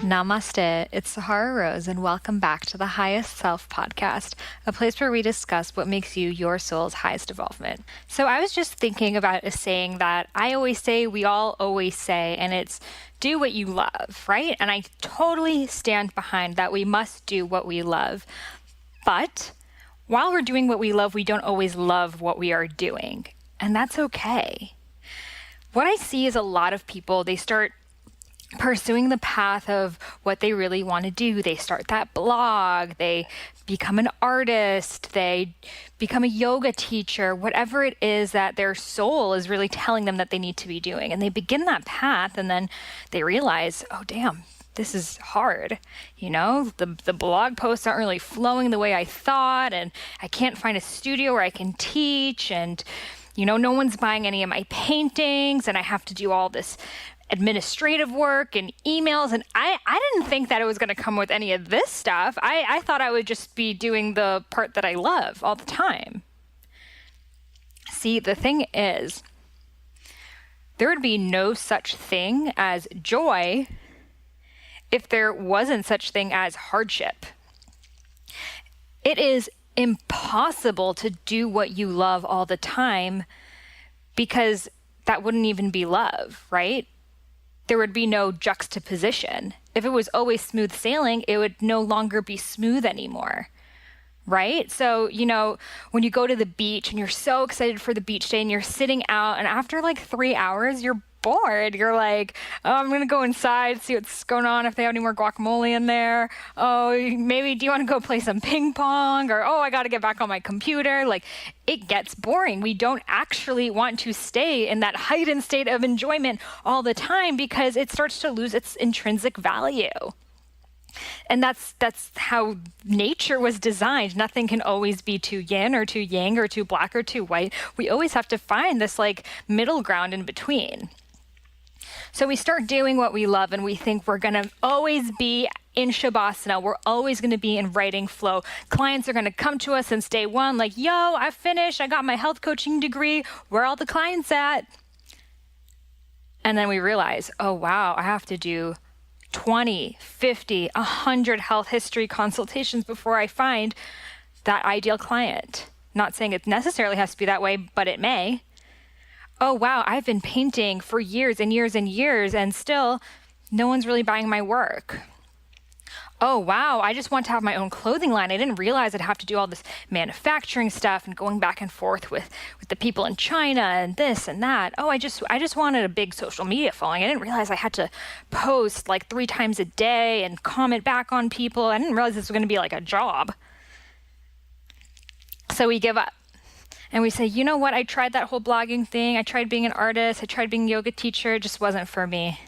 Namaste, it's Sahara Rose, and welcome back to the Highest Self podcast, a place where we discuss what makes you your soul's highest evolvement. So I was just thinking about a saying that I always say, we all always say, and it's do what you love, right? And I totally stand behind that we must do what we love. But while we're doing what we love, we don't always love what we are doing, and that's okay. What I see is a lot of people, they start pursuing the path of what they really want to do. They start that blog, they become an artist, they become a yoga teacher, whatever it is that their soul is really telling them that they need to be doing. And they begin that path and then they realize, oh, damn, this is hard. You know, the blog posts aren't really flowing the way I thought, and I can't find a studio where I can teach, and, you know, no one's buying any of my paintings, and I have to do all this administrative work and emails. And I didn't think that it was going to come with any of this stuff. I thought I would just be doing the part that I love all the time. See, the thing is, there would be no such thing as joy if there wasn't such thing as hardship. It is impossible to do what you love all the time, because that wouldn't even be love, right? There would be no juxtaposition. If it was always smooth sailing, it would no longer be smooth anymore, right? So, you know, when you go to the beach and you're so excited for the beach day and you're sitting out, and after like 3 hours, you're bored. You're like, oh, I'm going to go inside, see what's going on, if they have any more guacamole in there. Oh, maybe do you want to go play some ping pong? Or, oh, I got to get back on my computer. Like, it gets boring. We don't actually want to stay in that heightened state of enjoyment all the time, because it starts to lose its intrinsic value. And that's how nature was designed. Nothing can always be too yin or too yang or too black or too white. We always have to find this like middle ground in between. So we start doing what we love and we think we're going to always be in Shavasana. We're always going to be in writing flow. Clients are going to come to us since day one like, yo, I finished. I got my health coaching degree. Where are all the clients at? And then we realize, oh, wow, I have to do 20, 50, 100 health history consultations before I find that ideal client. Not saying it necessarily has to be that way, but it may. Oh, wow, I've been painting for years and years and years, and still no one's really buying my work. Oh, wow, I just want to have my own clothing line. I didn't realize I'd have to do all this manufacturing stuff and going back and forth with the people in China and this and that. Oh, I just wanted a big social media following. I didn't realize I had to post like 3 times a day and comment back on people. I didn't realize this was going to be like a job. So we give up. And we say, you know what? I tried that whole blogging thing. I tried being an artist. I tried being a yoga teacher. It just wasn't for me.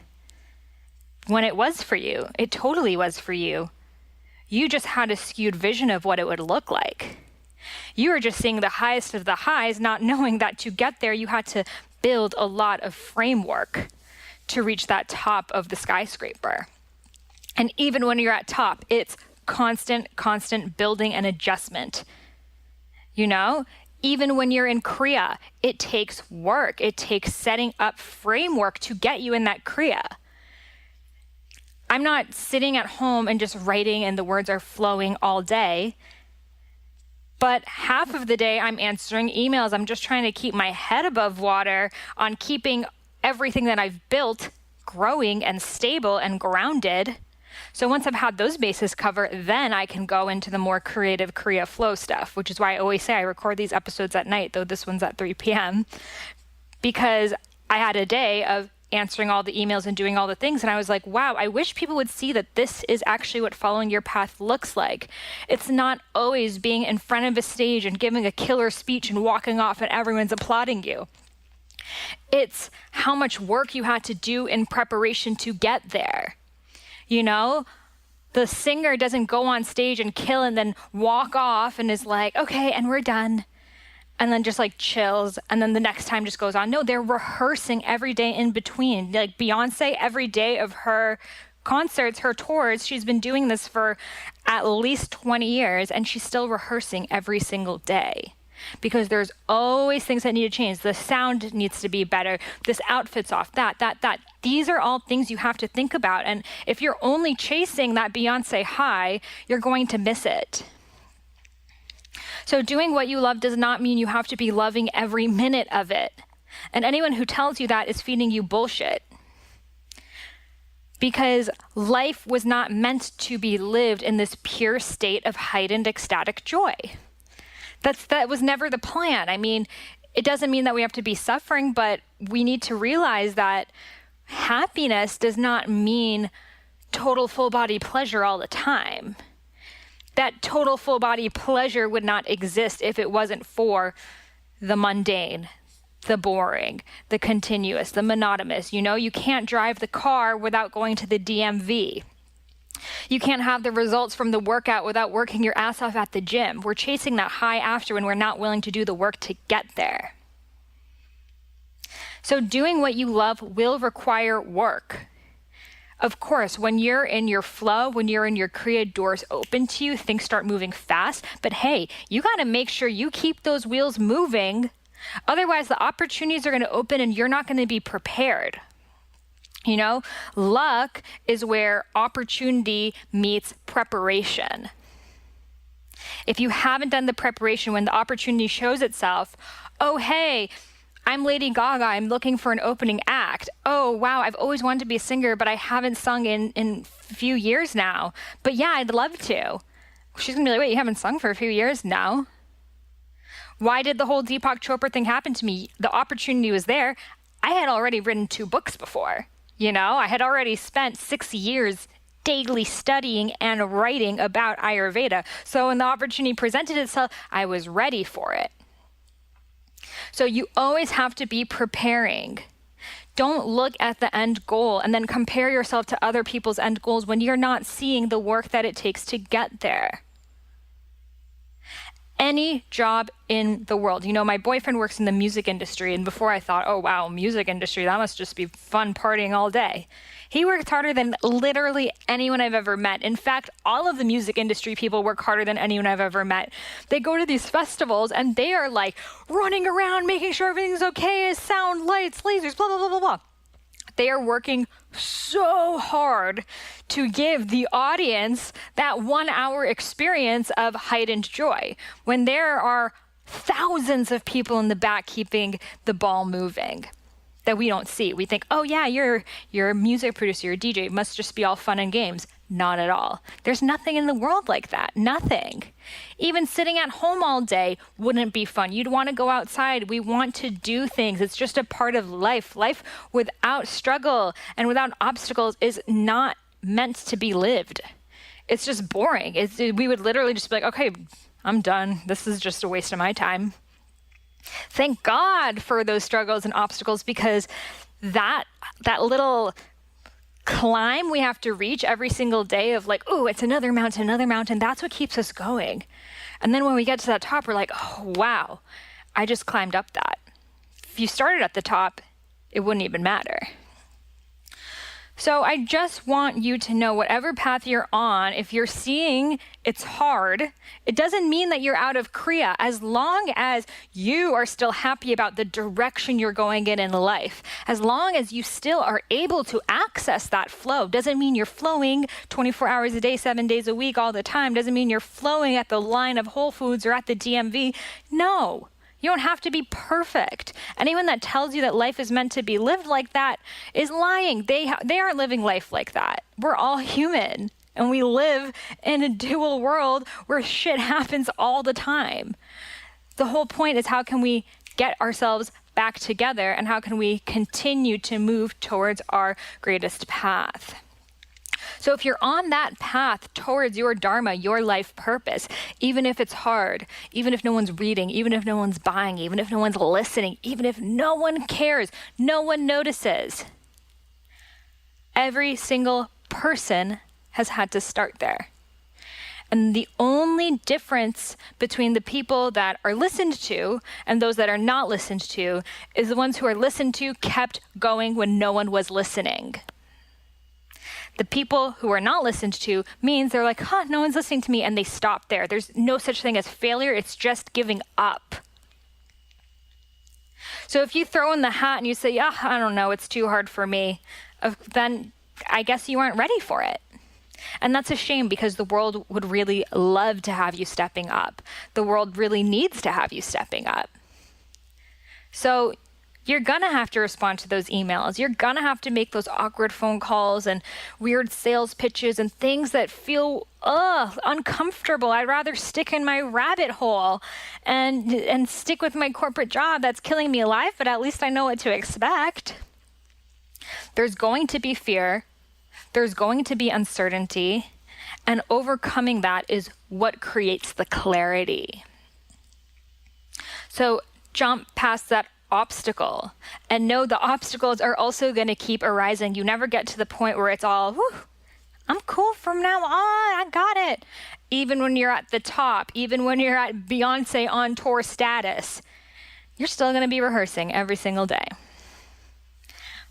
When it was for you, it totally was for you. You just had a skewed vision of what it would look like. You were just seeing the highest of the highs, not knowing that to get there, you had to build a lot of framework to reach that top of the skyscraper. And even when you're at top, it's constant building and adjustment. You know? Even when you're in Kriya, it takes work. It takes setting up framework to get you in that Kriya. I'm not sitting at home and just writing and the words are flowing all day. But half of the day I'm answering emails. I'm just trying to keep my head above water on keeping everything that I've built growing and stable and grounded. So once I've had those bases covered, then I can go into the more creative Kriya flow stuff, which is why I always say I record these episodes at night, though this one's at 3 p.m., because I had a day of answering all the emails and doing all the things. And I was like, wow, I wish people would see that this is actually what following your path looks like. It's not always being in front of a stage and giving a killer speech and walking off and everyone's applauding you. It's how much work you had to do in preparation to get there. You know, the singer doesn't go on stage and kill and then walk off and is like, okay, and we're done. And then just like chills. And then the next time just goes on. No, they're rehearsing every day in between. Like Beyonce, every day of her concerts, her tours, she's been doing this for at least 20 years and she's still rehearsing every single day. because there's always things that need to change. The sound needs to be better. This outfit's off, that. These are all things you have to think about. And if you're only chasing that Beyonce high, you're going to miss it. So doing what you love does not mean you have to be loving every minute of it. And anyone who tells you that is feeding you bullshit. Because life was not meant to be lived in this pure state of heightened ecstatic joy. That was never the plan. I mean, it doesn't mean that we have to be suffering, but we need to realize that happiness does not mean total full body pleasure all the time. That total full body pleasure would not exist if it wasn't for the mundane, the boring, the continuous, the monotonous. You can't drive the car without going to the DMV. You can't have the results from the workout without working your ass off at the gym. We're chasing that high after when we're not willing to do the work to get there. So doing what you love will require work. Of course, when you're in your flow, when you're in your creative doors open to you, things start moving fast. But hey, you got to make sure you keep those wheels moving. Otherwise, the opportunities are going to open and you're not going to be prepared. Luck is where opportunity meets preparation. If you haven't done the preparation when the opportunity shows itself, oh, hey, I'm Lady Gaga, I'm looking for an opening act. Oh, wow, I've always wanted to be a singer, but I haven't sung in a few years now. But yeah, I'd love to. She's going to be like, wait, you haven't sung for a few years? No. Why did the whole Deepak Chopra thing happen to me? The opportunity was there. I had already written 2 books before. I had already spent 6 years daily studying and writing about Ayurveda. So when the opportunity presented itself, I was ready for it. So you always have to be preparing. Don't look at the end goal and then compare yourself to other people's end goals when you're not seeing the work that it takes to get there. Any job in the world. My boyfriend works in the music industry, and before I thought, oh wow, music industry, that must just be fun partying all day. He works harder than literally anyone I've ever met. In fact, all of the music industry people work harder than anyone I've ever met. They go to these festivals and they are like running around, making sure everything's okay, sound, lights, lasers, blah, blah, blah, blah, blah. They are working so hard to give the audience that 1 hour experience of heightened joy when there are thousands of people in the back keeping the ball moving that we don't see. We think, oh yeah, you're a music producer, you're a DJ, it must just be all fun and games. Not at all. There's nothing in the world like that. Nothing. Even sitting at home all day wouldn't be fun. You'd want to go outside. We want to do things. It's just a part of life. Life without struggle and without obstacles is not meant to be lived. It's just boring. We would literally just be like, okay, I'm done. This is just a waste of my time. Thank God for those struggles and obstacles, because that little climb we have to reach every single day of like, oh, it's another mountain, that's what keeps us going. And then when we get to that top, we're like, oh, wow, I just climbed up that. If you started at the top, it wouldn't even matter. So I just want you to know whatever path you're on, if you're seeing it's hard, it doesn't mean that you're out of Kriya. As long as you are still happy about the direction you're going in life, as long as you still are able to access that flow, doesn't mean you're flowing 24 hours a day, 7 days a week, all the time. Doesn't mean you're flowing at the line of Whole Foods or at the DMV. No. You don't have to be perfect. Anyone that tells you that life is meant to be lived like that is lying. They aren't living life like that. We're all human, and we live in a dual world where shit happens all the time. The whole point is, how can we get ourselves back together, and how can we continue to move towards our greatest path? So if you're on that path towards your dharma, your life purpose, even if it's hard, even if no one's reading, even if no one's buying, even if no one's listening, even if no one cares, no one notices, every single person has had to start there. And the only difference between the people that are listened to and those that are not listened to is the ones who are listened to kept going when no one was listening. The people who are not listened to means they're like, no one's listening to me, and they stop there. There's no such thing as failure. It's just giving up. So if you throw in the hat and you say, yeah, I don't know, it's too hard for me, then I guess you aren't ready for it. And that's a shame, because the world would really love to have you stepping up. The world really needs to have you stepping up. So you're going to have to respond to those emails. You're going to have to make those awkward phone calls and weird sales pitches and things that feel uncomfortable. I'd rather stick in my rabbit hole and stick with my corporate job that's killing me alive, but at least I know what to expect. There's going to be fear. There's going to be uncertainty. And overcoming that is what creates the clarity. So jump past that obstacle and know the obstacles are also going to keep arising. You never get to the point where it's all, whew, I'm cool from now on, I got it. Even when you're at the top, even when you're at Beyonce on tour status, you're still going to be rehearsing every single day.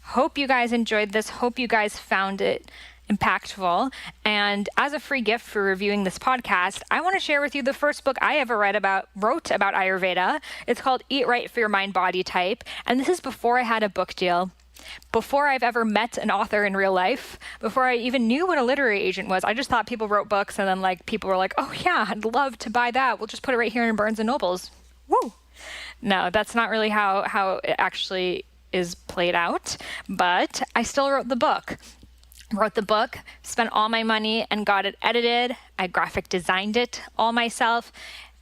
Hope you guys enjoyed this. Hope you guys found it impactful. And as a free gift for reviewing this podcast, I want to share with you the first book I ever wrote about Ayurveda. It's called Eat Right for Your Mind Body Type. And this is before I had a book deal, before I've ever met an author in real life, before I even knew what a literary agent was. I just thought people wrote books and then people were like, oh yeah, I'd love to buy that. We'll just put it right here in Barnes and Nobles. Woo. No, that's not really how it actually is played out, but I still wrote the book. Spent all my money and got it edited. I graphic designed it all myself.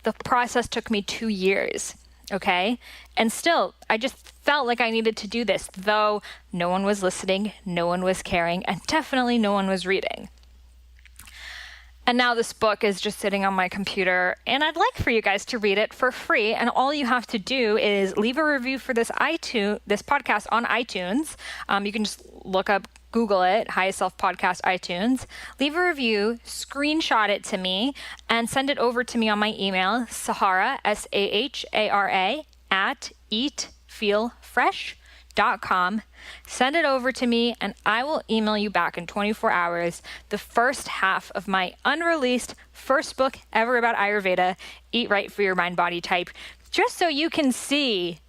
The process took me 2 years, okay? And still, I just felt like I needed to do this, though no one was listening, no one was caring, and definitely no one was reading. And now this book is just sitting on my computer, and I'd like for you guys to read it for free. And all you have to do is leave a review for this podcast on iTunes. You can just Google it, Highest Self Podcast iTunes. Leave a review, screenshot it to me, and send it over to me on my email, Sahara, Sahara, @eatfeelfresh.com. Send it over to me, and I will email you back in 24 hours the first half of my unreleased first book ever about Ayurveda, Eat Right for Your Mind Body Type, just so you can see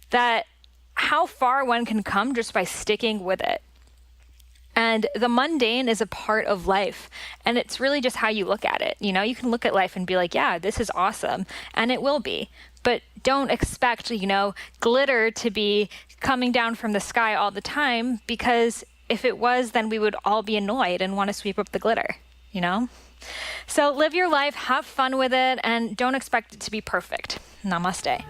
that how far one can come just by sticking with it. And the mundane is a part of life. And it's really just how you look at it. You know, you can look at life and be like, yeah, this is awesome. And it will be. But don't expect, glitter to be coming down from the sky all the time, because if it was, then we would all be annoyed and want to sweep up the glitter, So live your life, have fun with it, and don't expect it to be perfect. Namaste.